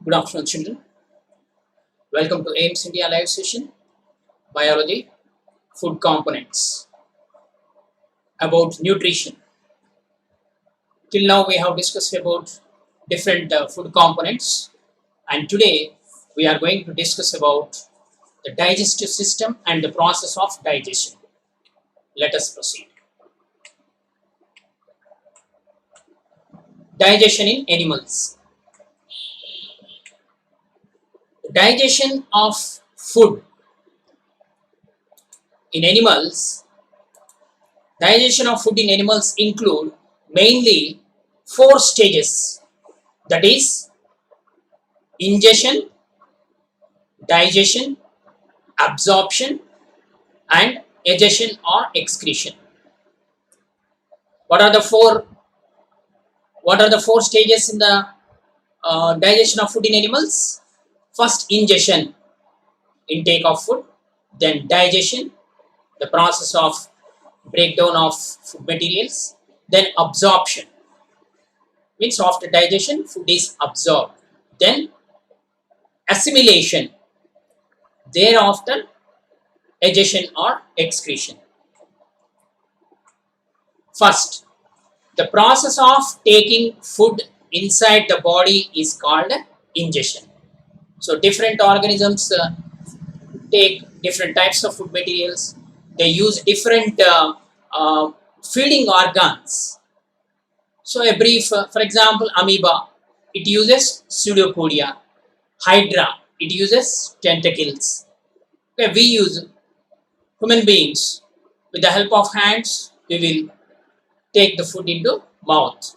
Good afternoon, children. Welcome to AIMS India live session, Biology, Food Components, about nutrition. Till now, we have discussed about different food components, and today we are going to discuss about the digestive system and the process of digestion. Let us proceed. Digestion in animals. Digestion of food in animals. Digestion of food in animals include mainly 4 stages, that is ingestion, digestion, absorption and egestion or excretion. What are the four stages in the digestion of food in animals? First, ingestion, intake of food, then digestion, the process of breakdown of food materials, then absorption, means after digestion food is absorbed, then assimilation, thereafter egestion or excretion. First, the process of taking food inside the body is called ingestion. So different organisms take different types of food materials. They use different feeding organs. So a brief, for example, amoeba, it uses pseudopodia. Hydra, it uses tentacles. Okay, we use human beings. With the help of hands, we will take the food into mouth.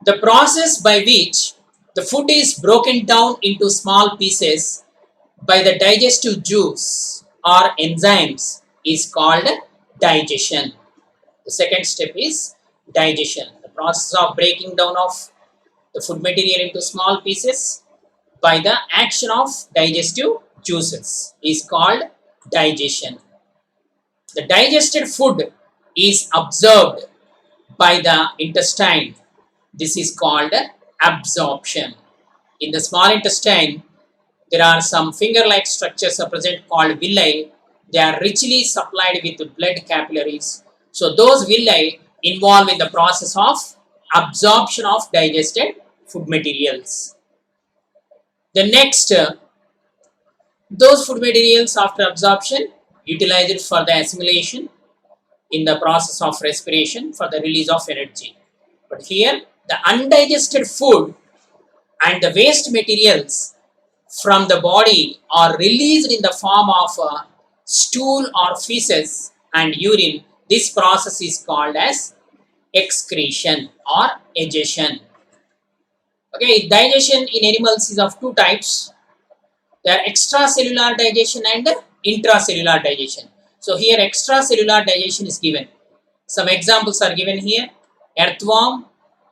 The process by which the food is broken down into small pieces by the digestive juice or enzymes is called digestion. The second step is digestion. The process of breaking down of the food material into small pieces by the action of digestive juices is called digestion. The digested food is absorbed by the intestine. This is called absorption. In the small intestine, there are some finger-like structures are present called villi. They are richly supplied with blood capillaries. So those villi involved in the process of absorption of digested food materials. The next, those food materials after absorption utilized for the assimilation in the process of respiration for the release of energy. But here, the undigested food and the waste materials from the body are released in the form of stool or feces and urine. This process is called as excretion or egestion. Okay, digestion in animals is of 2 types. There are extracellular digestion and intracellular digestion. So here extracellular digestion is given. Some examples are given here: earthworm,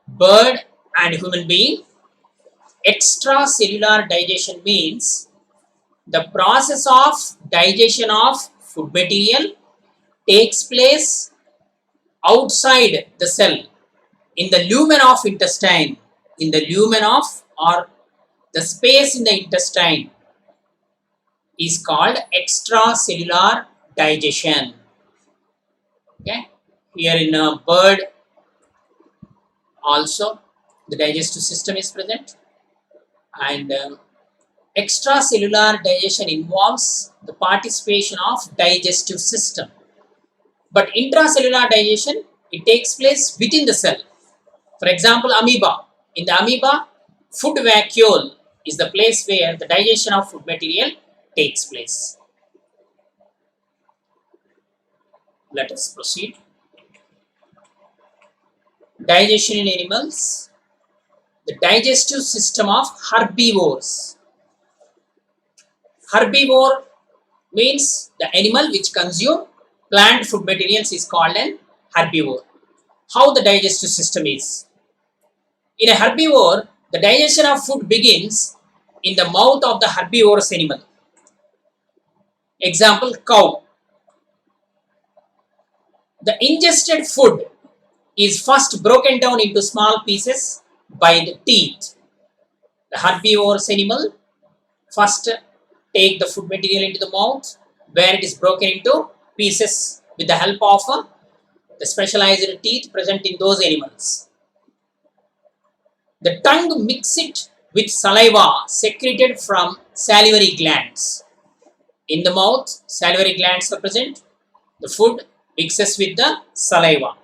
bird and human being. Extracellular digestion means the process of digestion of food material takes place outside the cell, in the lumen of intestine, in the lumen of or the space in the intestine is called extracellular digestion. Okay, here in a bird also the digestive system is present, and extracellular digestion involves the participation of digestive system, but intracellular digestion, it takes place within the cell. For example, amoeba. In the amoeba, food vacuole is the place where the digestion of food material takes place. Let us proceed. Digestion in animals. The digestive system of herbivores. Herbivore means the animal which consume plant food materials is called an herbivore. How the digestive system is? In a herbivore, the digestion of food begins in the mouth of the herbivorous animal. Example, cow. The ingested food is first broken down into small pieces by the teeth. The herbivorous animal first take the food material into the mouth, where it is broken into pieces with the help of the specialized teeth present in those animals. The tongue mixes it with saliva secreted from salivary glands. In the mouth, salivary glands are present. The food mixes with the saliva.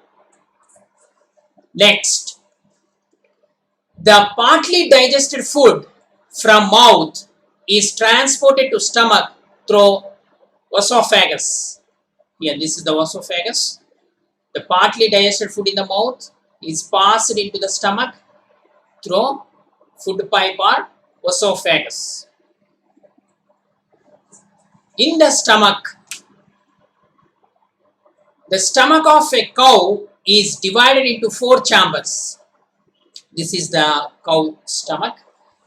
Next, the partly digested food from mouth is transported to stomach through esophagus. Here, this is the esophagus. The partly digested food in the mouth is passed into the stomach through food pipe or esophagus. In the stomach of a cow is divided into 4 chambers. This is the cow stomach,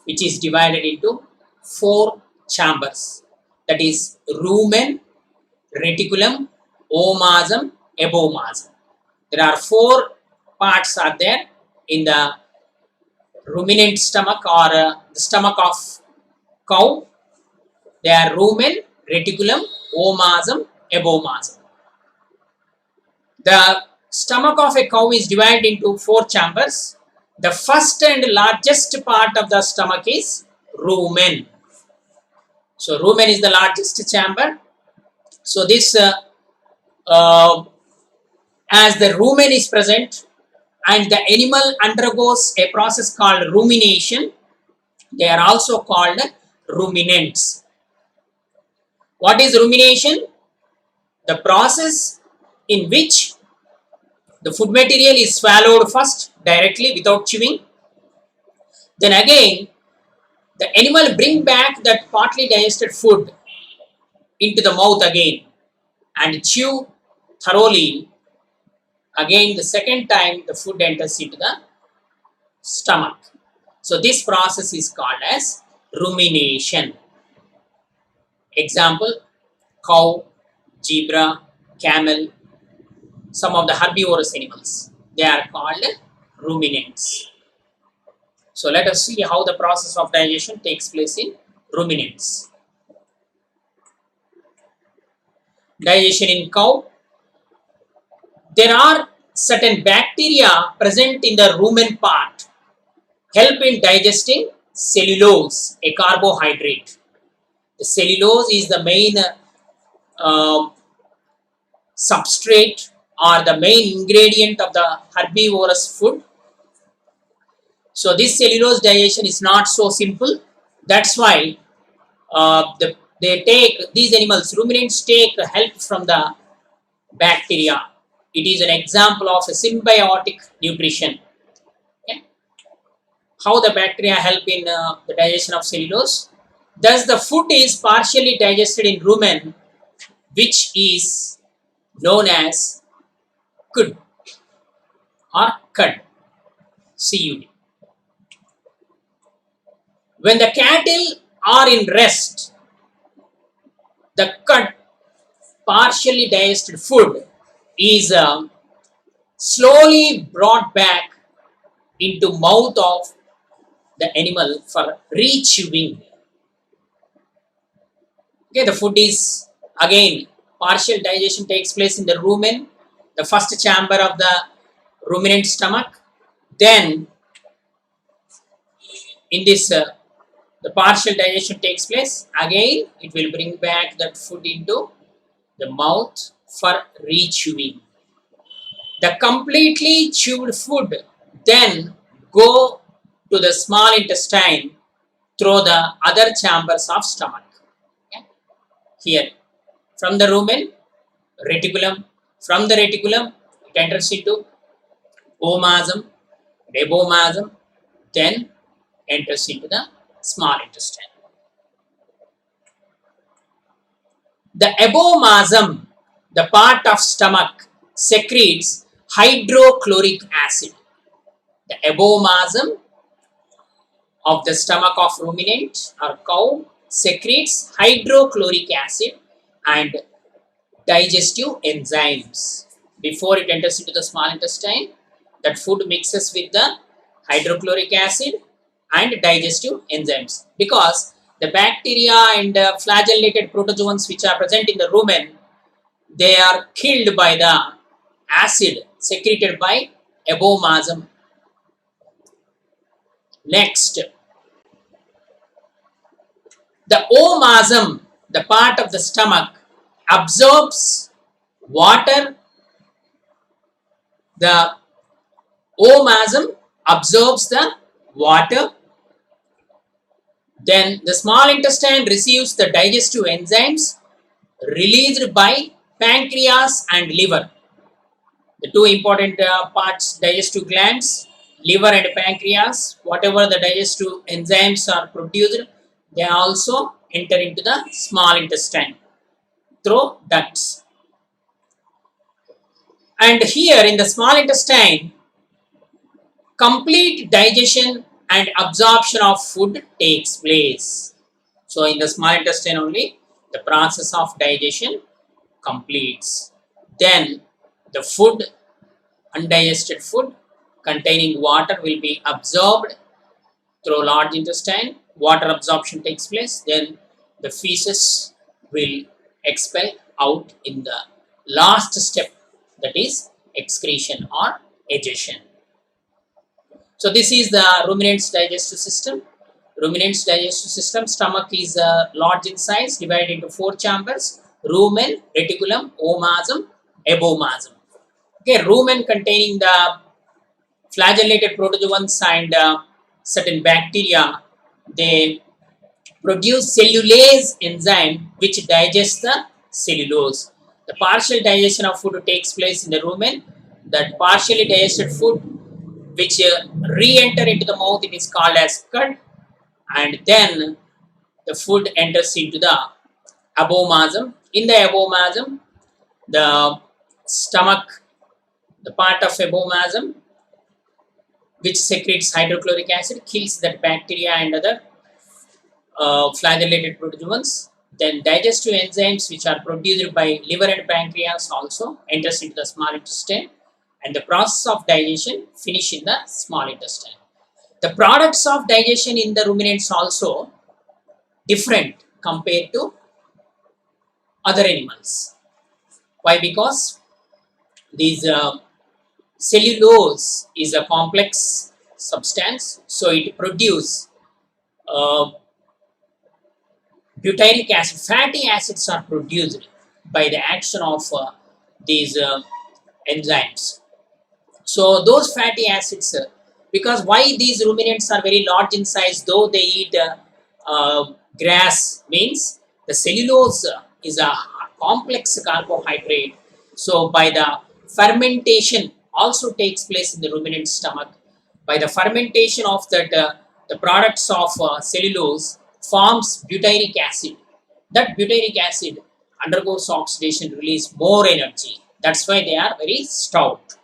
which is divided into 4 chambers. That is rumen, reticulum, omasum, abomasum. There are 4 parts are there in the ruminant stomach or the stomach of cow. They are rumen, reticulum, omasum, abomasum. The stomach of a cow is divided into 4 chambers. The first and largest part of the stomach is rumen. So rumen is the largest chamber. So this as the rumen is present and the animal undergoes a process called rumination, they are also called ruminants. What is rumination? The process in which the food material is swallowed first directly without chewing. Then again, the animal bring back that partly digested food into the mouth again and chew thoroughly. Again, the second time the food enters into the stomach. So this process is called as rumination. Example, cow, zebra, camel, some of the herbivorous animals. They are called ruminants. So let us see how the process of digestion takes place in ruminants. Digestion in cow. There are certain bacteria present in the rumen part, help in digesting cellulose, a carbohydrate. The cellulose is the main substrate or the main ingredient of the herbivorous food. So this cellulose digestion is not so simple. That's why these animals, ruminants, take help from the bacteria. It is an example of a symbiotic nutrition. Okay. How the bacteria help in the digestion of cellulose? Thus, the food is partially digested in rumen, which is known as cud or cud. CUD. When the cattle are in rest, the cud, partially digested food, is slowly brought back into mouth of the animal for re-chewing. Okay, the food is again partial digestion takes place in the rumen, the first chamber of the ruminant stomach. Then in this the partial digestion takes place. Again, it will bring back that food into the mouth for re-chewing. The completely chewed food then go to the small intestine through the other chambers of stomach. Okay. Here, from the rumen, reticulum. From the reticulum, it enters into omasum, abomasum, then enters into the small intestine. The abomasum, the part of stomach, secretes hydrochloric acid. The abomasum of the stomach of ruminant or cow secretes hydrochloric acid and digestive enzymes. Before it enters into the small intestine, that food mixes with the hydrochloric acid and digestive enzymes, because the bacteria and flagellated protozoans which are present in the rumen, they are killed by the acid secreted by abomasum. Next, the omasum, the part of the stomach, absorbs water. The omasum absorbs the water. Then the small intestine receives the digestive enzymes released by pancreas and liver. The two important parts, digestive glands, liver and pancreas, whatever the digestive enzymes are produced, they also enter into the small intestine through ducts. And here in the small intestine, complete digestion and absorption of food takes place. So in the small intestine only, the process of digestion completes. Then the food, undigested food containing water, will be absorbed through large intestine. Water absorption takes place. Then the feces will expel out in the last step, that is excretion or egestion. So this is the ruminant's digestive system. Ruminant's digestive system, stomach is large in size, divided into 4 chambers: rumen, reticulum, omasum, abomasum. Okay, rumen containing the flagellated protozoans and certain bacteria, they produce cellulase enzyme which digests the cellulose. The partial digestion of food takes place in the rumen. That partially digested food which re-enter into the mouth, it is called as cud, and then the food enters into the abomasum. In the abomasum, the stomach, the part of abomasum which secretes hydrochloric acid, kills that bacteria and other flagellated protozoans. Then digestive enzymes which are produced by liver and pancreas also enters into the small intestine, and the process of digestion finish in the small intestine. The products of digestion in the ruminants also different compared to other animals. Why? Because these cellulose is a complex substance, so it produces butyric acid. Fatty acids are produced by the action of these enzymes. So those fatty acids, because why these ruminants are very large in size, though they eat grass, means the cellulose is a complex carbohydrate. So by the fermentation also takes place in the ruminant stomach. By the fermentation of that, the products of cellulose forms butyric acid. That butyric acid undergoes oxidation, release more energy. That's why they are very stout.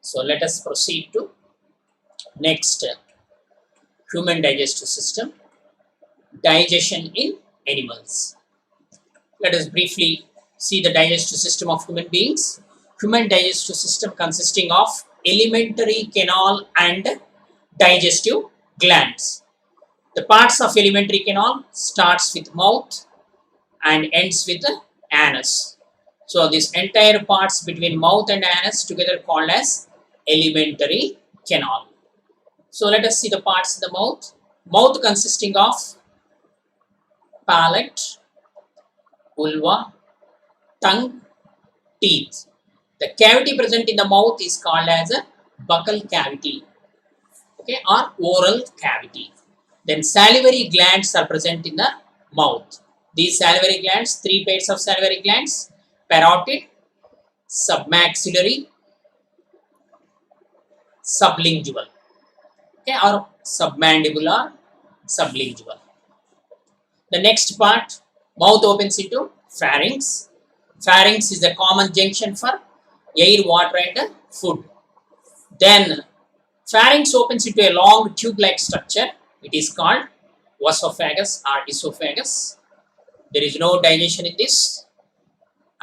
So let us proceed to next, human digestive system, digestion in animals. Let us briefly see the digestive system of human beings. Human digestive system consisting of alimentary canal and digestive glands. The parts of alimentary canal starts with mouth and ends with the anus. So this entire parts between mouth and anus together called as alimentary canal. So let us see the parts of the mouth. Mouth consisting of palate, vulva, tongue, teeth. The cavity present in the mouth is called as a buccal cavity, okay, or oral cavity. Then salivary glands are present in the mouth. These salivary glands, 3 pairs of salivary glands: parotid, submaxillary, sublingual, okay, or submandibular, sublingual. The next part, mouth opens into pharynx. Pharynx is a common junction for air, water and food. Then pharynx opens into a long tube-like structure. It is called esophagus or esophagus. There is no digestion in this.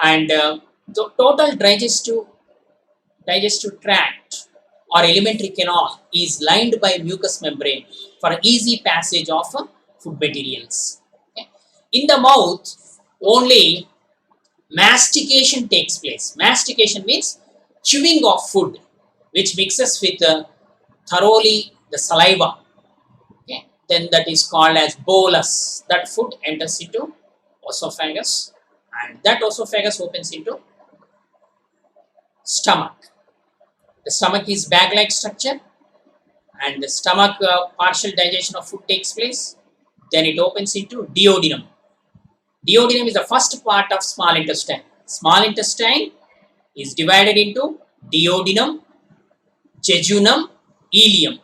And the total digestive tract or alimentary canal is lined by mucous membrane for easy passage of food materials. Okay. In the mouth, only mastication takes place. Mastication means chewing of food, which mixes with thoroughly the saliva. Okay. Then that is called as bolus. That food enters into esophagus, and that esophagus opens into stomach. The stomach is bag-like structure, and the stomach partial digestion of food takes place. Then it opens into duodenum. Duodenum is the first part of small intestine. Small intestine is divided into duodenum, jejunum, ileum.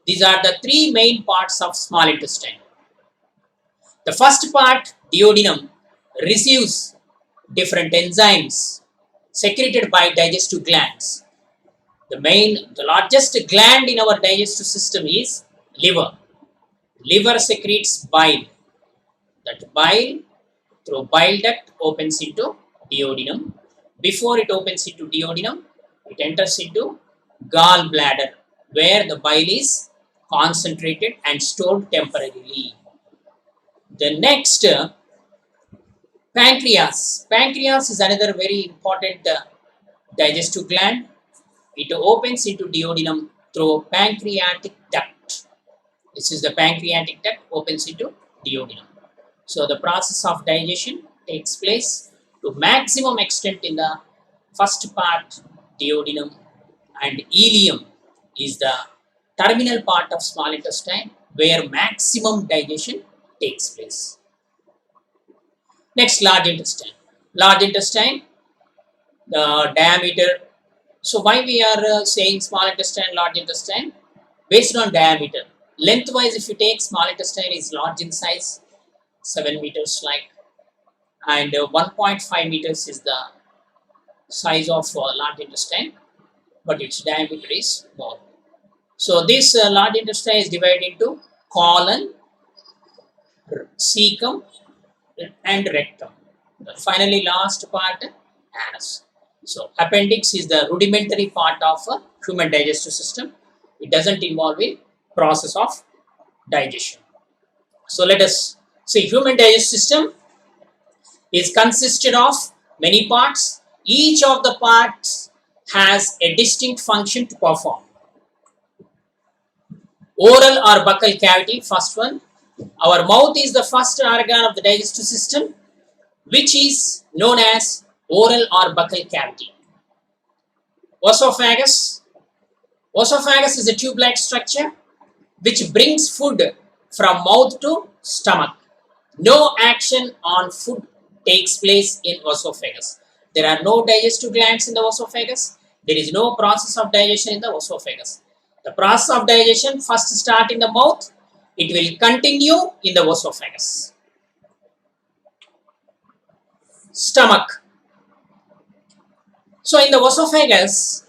These are the three main parts of small intestine. The first part, duodenum, receives different enzymes secreted by digestive glands. The largest gland in our digestive system is liver. Liver secretes bile. That bile through bile duct opens into duodenum. Before it opens into duodenum, it enters into gallbladder, where the bile is concentrated and stored temporarily. The next, pancreas. Pancreas is another very important digestive gland. It opens into duodenum through pancreatic duct. This is the pancreatic duct opens into duodenum. So the process of digestion takes place to maximum extent in the first part, duodenum, and ileum is the terminal part of small intestine where maximum digestion takes place. Next, large intestine. Large intestine, the diameter. So why we are saying small intestine, large intestine? Based on diameter. Lengthwise, if you take, small intestine is large in size, 7 meters like, and 1.5 meters is the size of large intestine, but its diameter is more. So this large intestine is divided into colon, cecum, and rectum. Finally, last part, anus. So appendix is the rudimentary part of a human digestive system. It doesn't involve a process of digestion. So let us see, human digestive system is consisted of many parts. Each of the parts has a distinct function to perform. Oral or buccal cavity, first one. Our mouth is the first organ of the digestive system, which is known as oral or buccal cavity. Esophagus. Esophagus is a tube-like structure which brings food from mouth to stomach. No action on food takes place in esophagus. There are no digestive glands in the esophagus. There is no process of digestion in the esophagus. The process of digestion first starts in the mouth. It will continue in the esophagus. Stomach. So in the esophagus,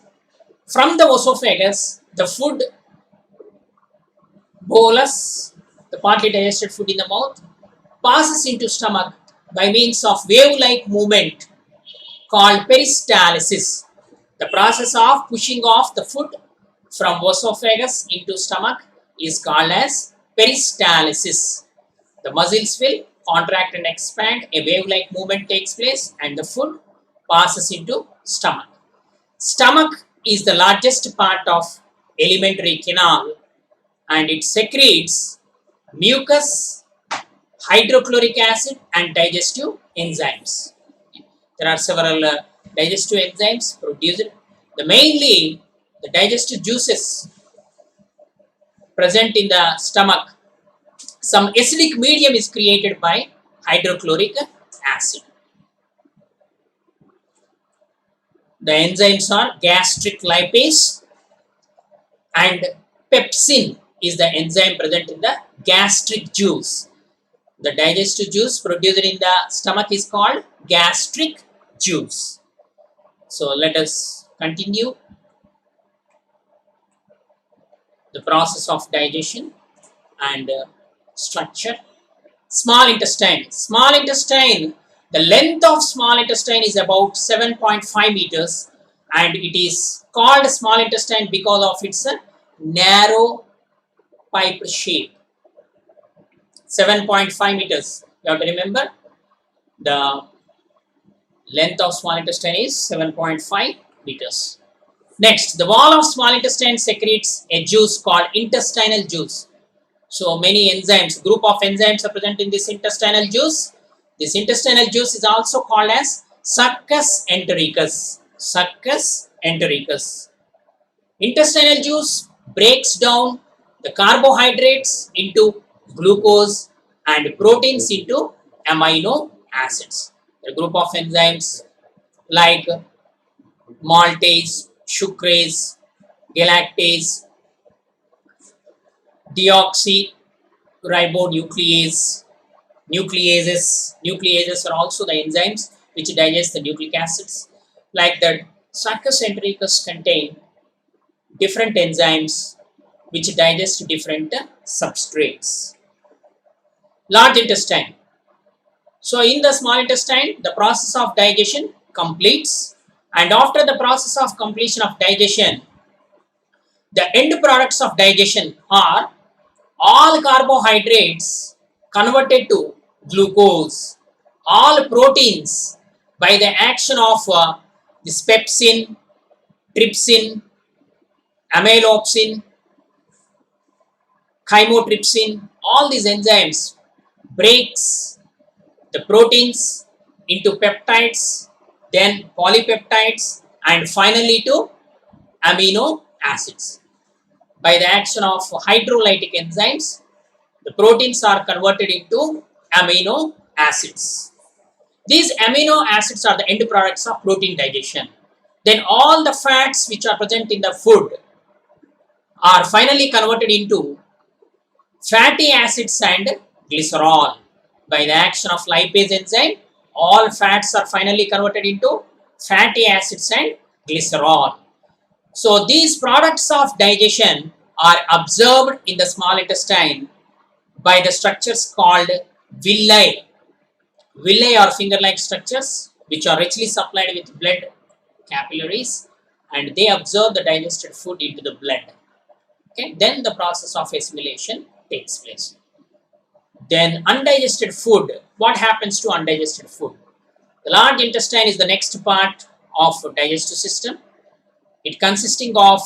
from the esophagus, the food bolus, the partly digested food in the mouth, passes into stomach by means of wave-like movement called peristalsis. The process of pushing off the food from esophagus into stomach is called as peristalsis. The muscles will contract and expand, a wave-like movement takes place, and the food passes into stomach. Stomach is the largest part of alimentary canal, and it secretes mucus, hydrochloric acid, and digestive enzymes. There are several digestive enzymes produced. Mainly the digestive juices present in the stomach. Some acidic medium is created by hydrochloric acid. The enzymes are gastric lipase and pepsin is the enzyme present in the gastric juice. The digestive juice produced in the stomach is called gastric juice. So let us continue the process of digestion and structure. Small intestine. Small intestine, the length of small intestine is about 7.5 meters and it is called small intestine because of its narrow pipe shape. 7.5 meters. You have to remember the length of small intestine is 7.5 meters. Next, the wall of small intestine secretes a juice called intestinal juice. So many enzymes, group of enzymes are present in this intestinal juice. This intestinal juice is also called as succus entericus. Succus entericus. Intestinal juice breaks down the carbohydrates into glucose and proteins into amino acids. A group of enzymes like maltase, sucrase, galactase, deoxyribonuclease, nucleases. Nucleases are also the enzymes which digest the nucleic acids. Like that, succus entericus contain different enzymes which digest different substrates. Large intestine. So in the small intestine, the process of digestion completes, and after the process of completion of digestion, the end products of digestion are all carbohydrates converted to glucose, all proteins by the action of this pepsin, trypsin, amylopsin, chymotrypsin, all these enzymes breaks the proteins into peptides, then polypeptides, and finally to amino acids. By the action of hydrolytic enzymes, the proteins are converted into amino acids. These amino acids are the end products of protein digestion. Then all the fats which are present in the food are finally converted into fatty acids and glycerol. By the action of lipase enzyme, all fats are finally converted into fatty acids and glycerol. So these products of digestion are observed in the small intestine by the structures called villi. Villi are finger-like structures which are richly supplied with blood capillaries, and they absorb the digested food into the blood. Okay, then the process of assimilation takes place. Then undigested food. What happens to undigested food? The large intestine is the next part of digestive system. It consisting of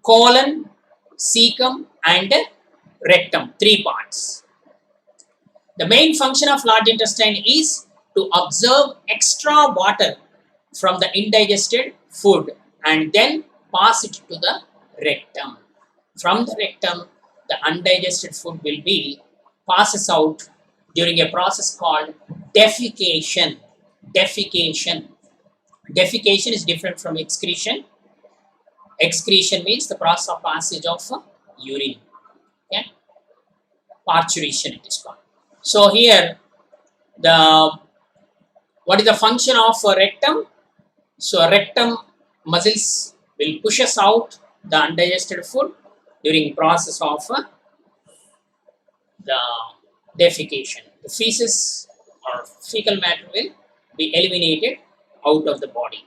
colon, cecum and rectum, 3 parts. The main function of large intestine is to absorb extra water from the indigested food and then pass it to the rectum. From the rectum, the undigested food will be passes out during a process called defecation. Defecation. Defecation is different from excretion. Excretion means the process of passage of urine. Okay? Parturition it is called. So here, what is the function of rectum? So rectum muscles will push us out the undigested food during process of the defecation. The feces or fecal matter will be eliminated out of the body.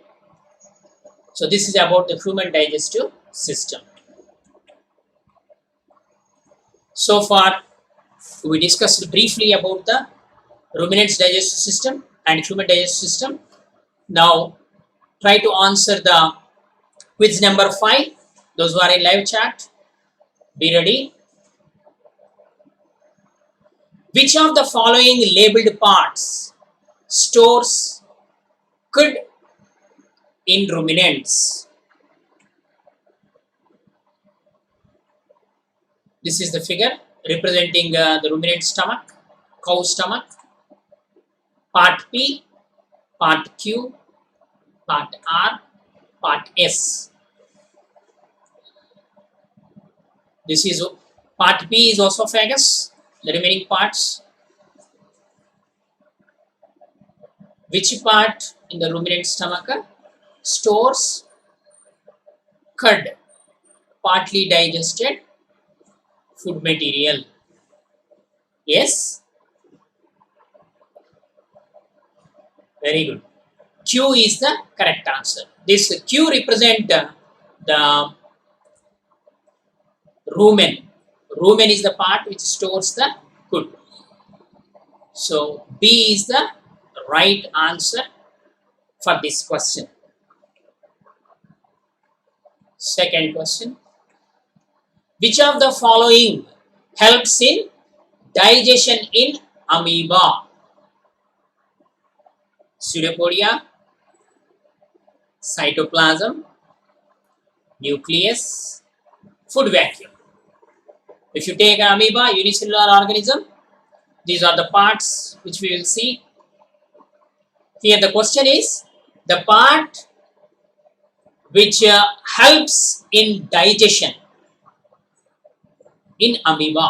So this is about the human digestive system. So far, we discussed briefly about the ruminants digestive system and human digestive system. Now, try to answer the quiz number 5. Those who are in live chat, be ready. Which of the following labeled parts stores could in ruminants? This is the figure representing the ruminant stomach, cow stomach. Part P, part Q, part R, part S. This is part P is esophagus. The remaining parts. Which part in the ruminant stomach stores cud, partly digested food material? Yes? Very good. Q is the correct answer. This Q represent the rumen. Rumen is the part which stores the food. So B is the right answer for this question. Second question. Which of the following helps in digestion in amoeba? Pseudopodia, cytoplasm, nucleus, food vacuum. If you take an amoeba, unicellular organism, these are the parts which we will see. Here the question is the part which helps in digestion in amoeba.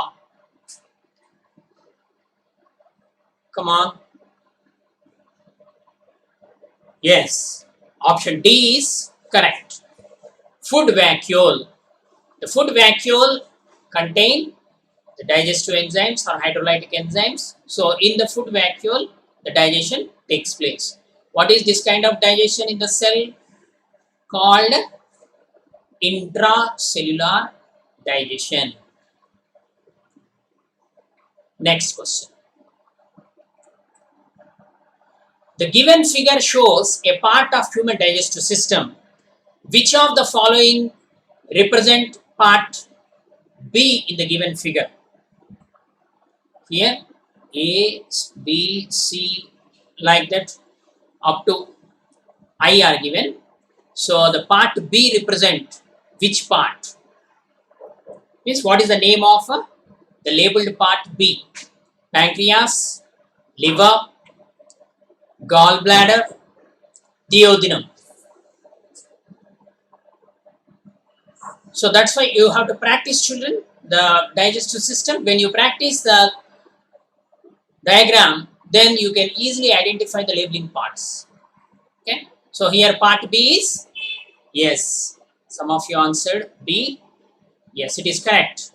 Come on. Yes, option D is correct. Food vacuole. The food vacuole contain the digestive enzymes or hydrolytic enzymes. So in the food vacuole, the digestion takes place. What is this kind of digestion in the cell? Called intracellular digestion. Next question. The given figure shows a part of human digestive system. Which of the following represent part B in the given figure? Here A, B, C, like that up to I are given. So the part B represent which part? Means what is the name of the labeled part B? Pancreas, liver, gallbladder, duodenum. So that's why you have to practice, children, the digestive system. When you practice the diagram, then you can easily identify the labeling parts. Okay. So here part B is yes. Some of you answered B. Yes, it is correct.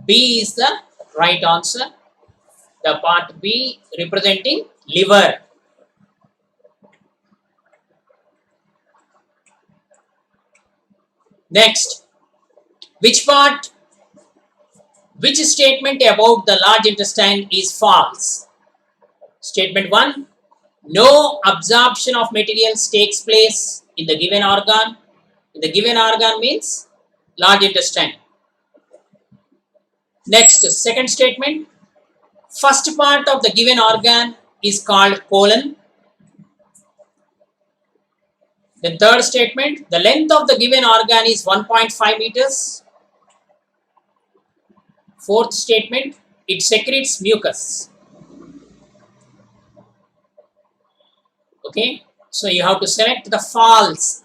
B is the right answer. The part B representing liver. Next, which statement about the large intestine is false? Statement 1, no absorption of materials takes place in the given organ. In the given organ means large intestine. Next, second statement, first part of the given organ is called colon. Then third statement, the length of the given organ is 1.5 meters. Fourth statement, it secretes mucus. Okay, so you have to select the false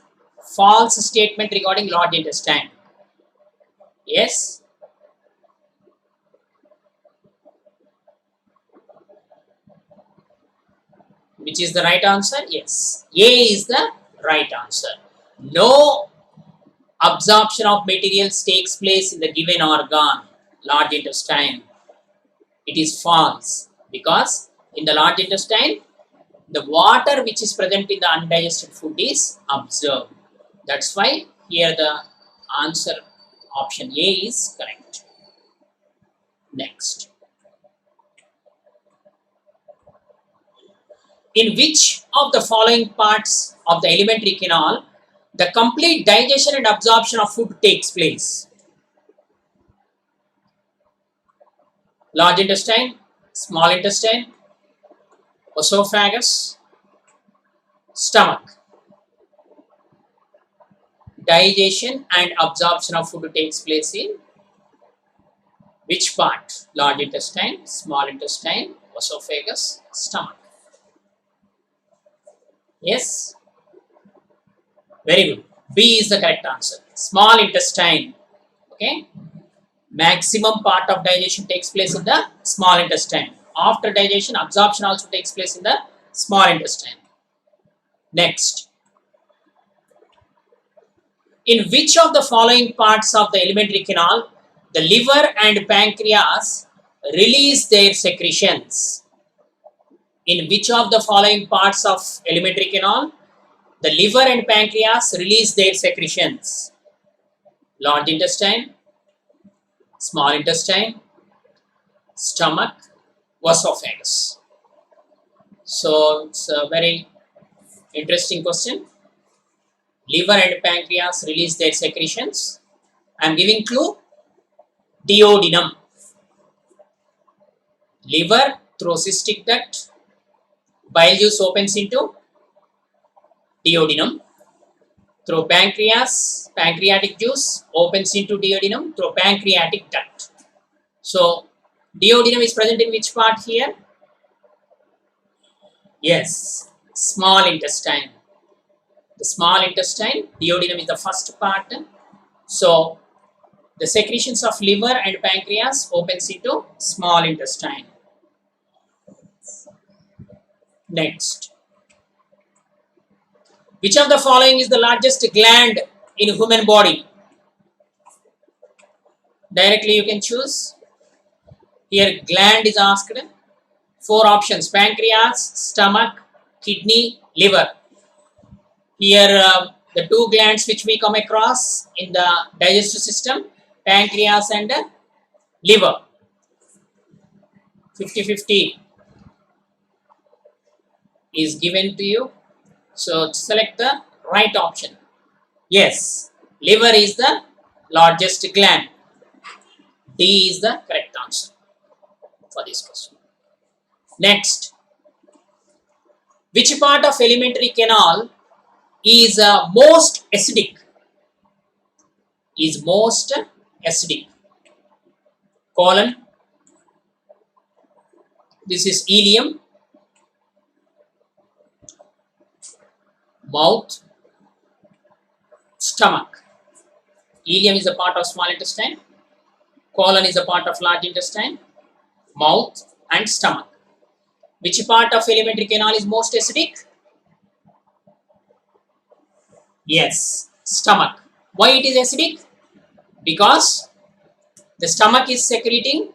statement regarding large intestine. Yes. Which is the right answer? Yes. A is the right answer. No absorption of materials takes place in the given organ, large intestine. It is false because in the large intestine, the water which is present in the undigested food is absorbed. That's why here the answer option A is correct. Next. In which of the following parts of the alimentary canal the complete digestion and absorption of food takes place? Large intestine, small intestine, esophagus, stomach. Digestion and absorption of food takes place in which part? Large intestine, small intestine, esophagus, stomach. Yes? Very good. B is the correct answer. Small intestine. Okay? Maximum part of digestion takes place in the small intestine. After digestion, absorption also takes place in the small intestine. Next. In which of the following parts of the alimentary canal the liver and pancreas release their secretions? In which of the following parts of alimentary canal The liver and pancreas release their secretions. Large intestine, small intestine, stomach, esophagus. So it's a very interesting question. Liver and pancreas release their secretions. I am giving clue. Duodenum. Liver through cystic duct. Bile juice opens into duodenum. Through pancreas, pancreatic juice opens into duodenum through pancreatic duct. So, duodenum is present in which part here? Yes, small intestine. The small intestine, duodenum is the first part. So, the secretions of liver and pancreas opens into small intestine. Next. Which of the following is the largest gland in human body? Directly you can choose. Here gland is asked. 4 options: pancreas, stomach, kidney, liver. Here the 2 glands which we come across in the digestive system, pancreas and liver. 50-50 is given to you. So select the right option. Yes, liver is the largest gland. D is the correct answer for this question. Next, which part of alimentary canal is most acidic? Is most acidic? Colon. This is ileum. Mouth. Stomach. Ileum is a part of small intestine. Colon is a part of large intestine. Mouth and stomach. Which part of alimentary canal is most acidic? Yes, stomach. Why it is acidic? Because the stomach is secreting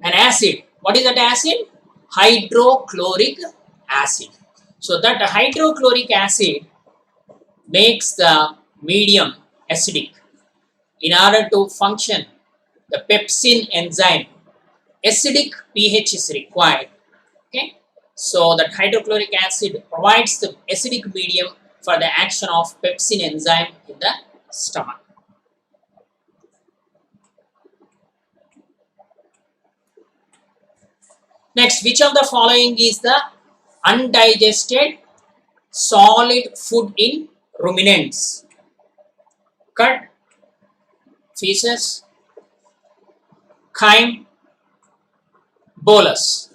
an acid. What is that acid? Hydrochloric acid. So that hydrochloric acid makes the medium acidic. In order to function, the pepsin enzyme, acidic pH is required. Okay, so that hydrochloric acid provides the acidic medium for the action of pepsin enzyme in the stomach. Next, which of the following is the undigested solid food in ruminants? Cud, feces, chyme, bolus.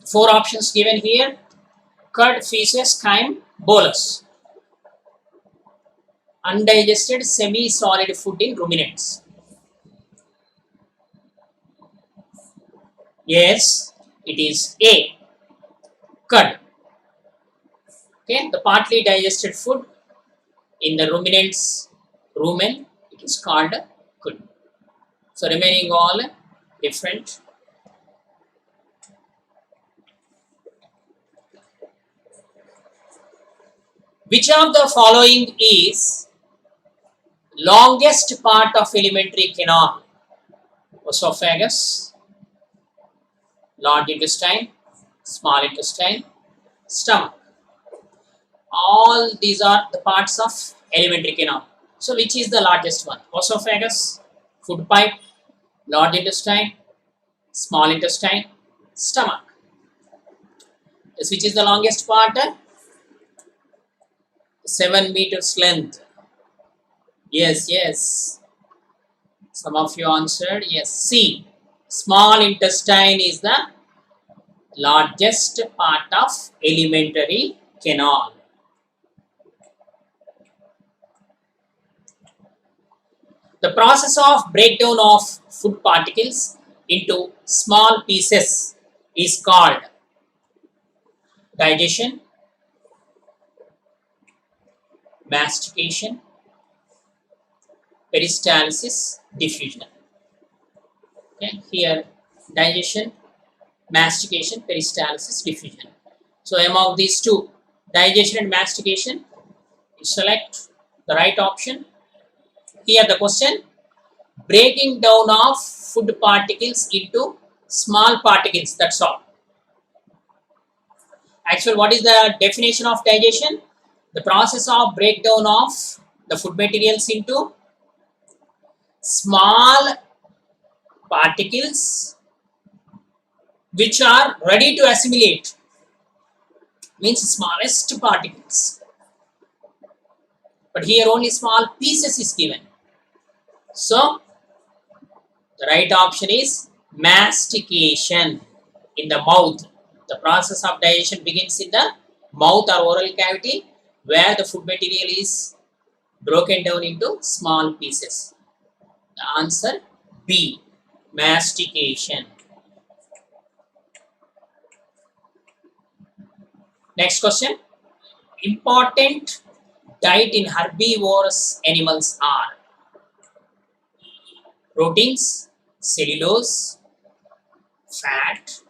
4 options given here: cud, feces, chyme, bolus. Undigested semi-solid food in ruminants. Yes, it is A, cud. Okay, the partly digested food in the ruminants, rumen, it is called cud. So remaining all different. Which of the following is longest part of alimentary canal? Esophagus, large intestine, small intestine, stomach. All these are the parts of alimentary canal. So which is the largest one? Esophagus, food pipe, large intestine, small intestine, stomach. Yes, which is the longest part? 7 meters length. Yes, yes. Some of you answered yes. C. Small intestine is the largest part of alimentary canal. The process of breakdown of food particles into small pieces is called digestion, mastication, peristalsis, diffusion. Okay, here digestion, mastication, peristalsis, diffusion. So among these two, digestion and mastication, you select the right option. Here the question, breaking down of food particles into small particles, that's all. Actually, what is the definition of digestion? The process of breakdown of the food materials into small particles which are ready to assimilate, means smallest particles. But here only small pieces is given. So, the right option is mastication in the mouth. The process of digestion begins in the mouth or oral cavity where the food material is broken down into small pieces. The answer B, mastication. Next question. Important diet in herbivorous animals are proteins, cellulose, fat,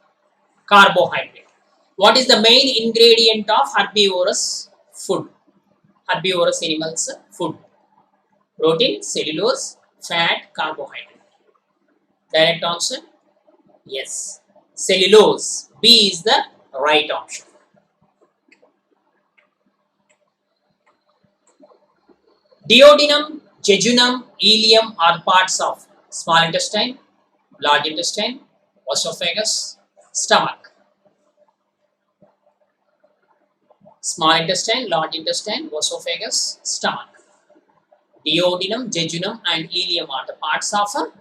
carbohydrate. What is the main ingredient of herbivorous food? Herbivorous animals food. Protein, cellulose, fat, carbohydrate. Direct answer? Yes. Cellulose. B is the right option. Duodenum, jejunum, ileum are parts of small intestine, large intestine, esophagus, stomach. Small intestine, large intestine, esophagus, stomach. Duodenum, jejunum and ileum are the parts of a,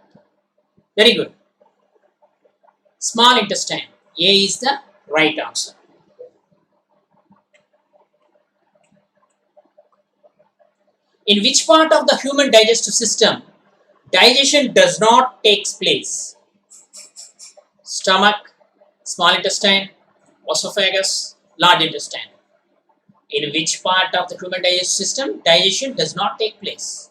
very good, small intestine. A is the right answer. In which part of the human digestive system digestion does not take place? Stomach, small intestine, esophagus, large intestine. In which part of the human digestive system digestion does not take place?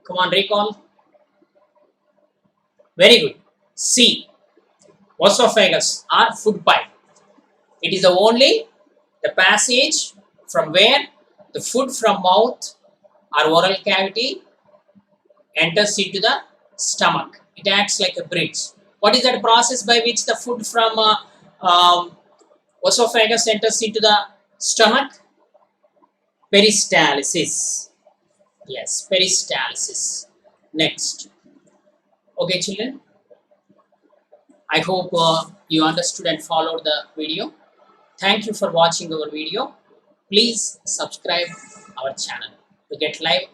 Come on, recall. Very good. C, esophagus or food pipe. It is the only the passage from where the food from mouth or oral cavity enters into the stomach. It acts like a bridge. What is that process by which the food from esophagus enters into the stomach? Peristalsis. Yes, peristalsis. Next. Okay, children. I hope you understood and followed the video. Thank you for watching our video. Please subscribe our channel to get live